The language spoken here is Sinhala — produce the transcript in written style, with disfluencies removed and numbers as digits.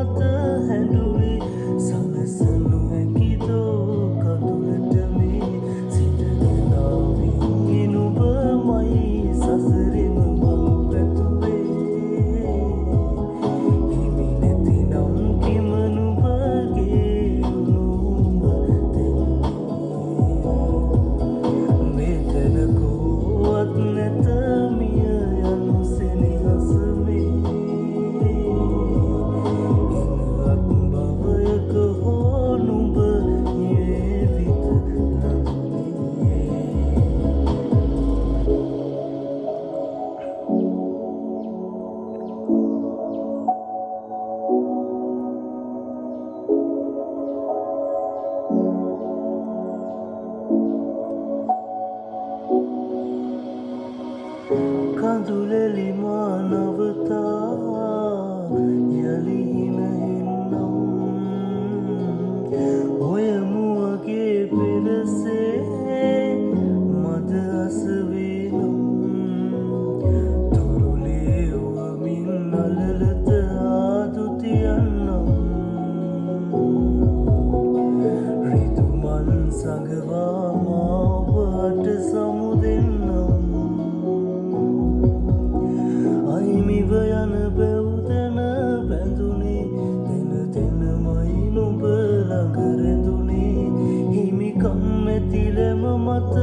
මත හැඬුවේ සලසනු හැකිදෝ කඳුලට මේ සිතගෙනාවී නුඹමයි සසරෙම මම පැතුවේ හිමි නැතිනම් කිම නුඹගේ උණුඹ දෙන්නේ මෙතන කෝවත් නැත මිය යනු සෙනෙහස මේ කඳුලෙලි මා නවතා යලි හිනහෙන්නම් හොයමු අගේ පෙරසේ මද අසවේනම් තුරුලේ උවමින් නලලත ආදුතියන්නම් රිදුමන් සඟවා මා ඔබට සමුදෙන්නම් අයිමිව යන බැව්දැන බැඳුනේ දෙන දෙනමයි නුඹ ළඟ රැඳුනේ හිමිකම් ඇතිලෙම මත